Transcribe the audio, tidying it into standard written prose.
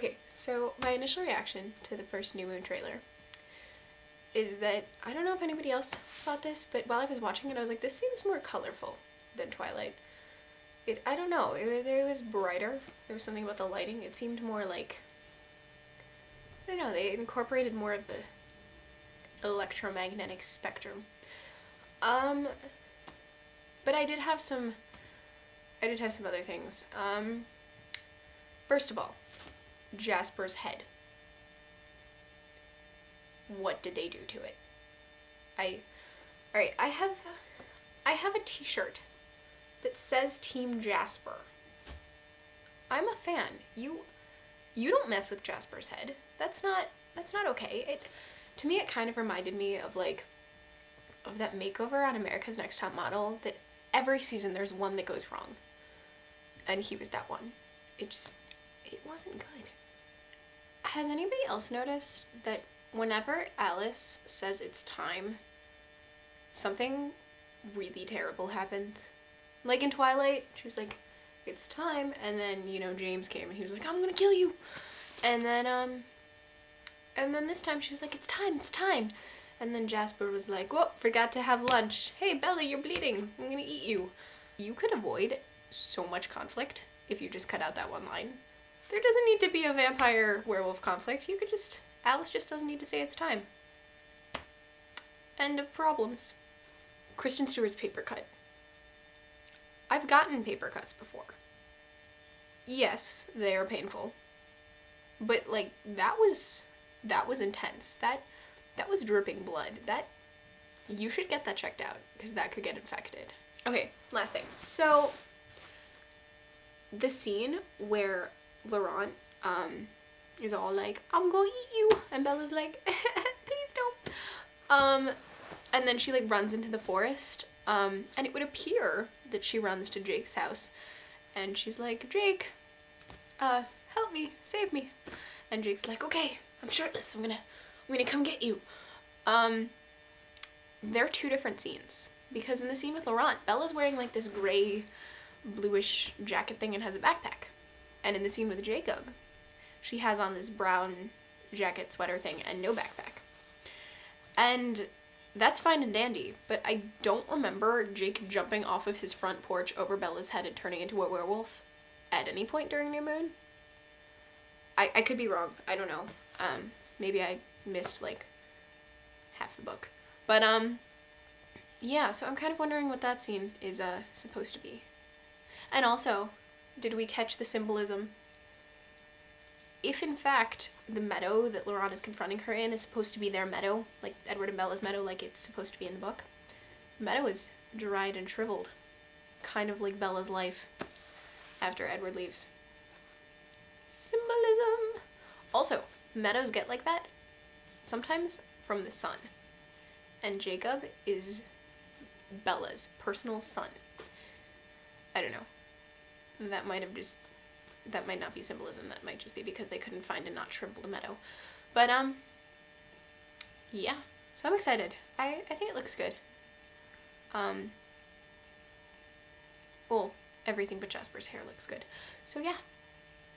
Okay, so my initial reaction to the first New Moon trailer is that, I don't know if anybody else thought this, but while I was watching it, I was like, this seems more colorful than Twilight. I don't know, it was brighter. There was something about the lighting. It seemed more like, I don't know, they incorporated more of the electromagnetic spectrum. But I did have some other things. First of all, Jasper's head. What did they do to it? Alright, I have a t-shirt that says Team Jasper. I'm a fan. You don't mess with Jasper's head. That's not okay. To me, it kind of reminded me of that makeover on America's Next Top Model, that every season there's one that goes wrong. And he was that one. It wasn't good. Has anybody else noticed that whenever Alice says it's time, something really terrible happens? Like in Twilight, she was like, it's time, and then, James came and he was like, I'm gonna kill you. And then this time she was like, it's time. And then Jasper was like, whoa, forgot to have lunch. Hey, Bella, you're bleeding. I'm gonna eat you. You could avoid so much conflict if you just cut out that one line. There doesn't need to be a vampire-werewolf conflict. Alice just doesn't need to say it's time. End of problems. Kristen Stewart's paper cut. I've gotten paper cuts before. Yes, they are painful. But, that was intense. That was dripping blood. You should get that checked out, because that could get infected. Okay, last thing. So, the scene where Laurent, is all like, I'm gonna eat you, and Bella's like, please don't. And then she, runs into the forest, and it would appear that she runs to Jake's house, and she's like, Jake, help me, save me. And Jake's like, okay, I'm shirtless, I'm gonna come get you. They're two different scenes, because in the scene with Laurent, Bella's wearing this gray, bluish jacket thing and has a backpack. And in the scene with Jacob, she has on this brown jacket sweater thing and no backpack. And that's fine and dandy, but I don't remember Jake jumping off of his front porch over Bella's head and turning into a werewolf at any point during New Moon. I could be wrong. I don't know. Maybe I missed half the book. But yeah, so I'm kind of wondering what that scene is supposed to be. And also, did we catch the symbolism? If in fact the meadow that Laurent is confronting her in is supposed to be their meadow, like Edward and Bella's meadow, like it's supposed to be in the book, the meadow is dried and shriveled, kind of like Bella's life after Edward leaves. Symbolism! Also, meadows get like that sometimes from the sun, and Jacob is Bella's personal son. I don't know. That might not be symbolism. That might just be because they couldn't find a not shriveled meadow. But, yeah. So I'm excited. I think it looks good. Well, everything but Jasper's hair looks good. So yeah.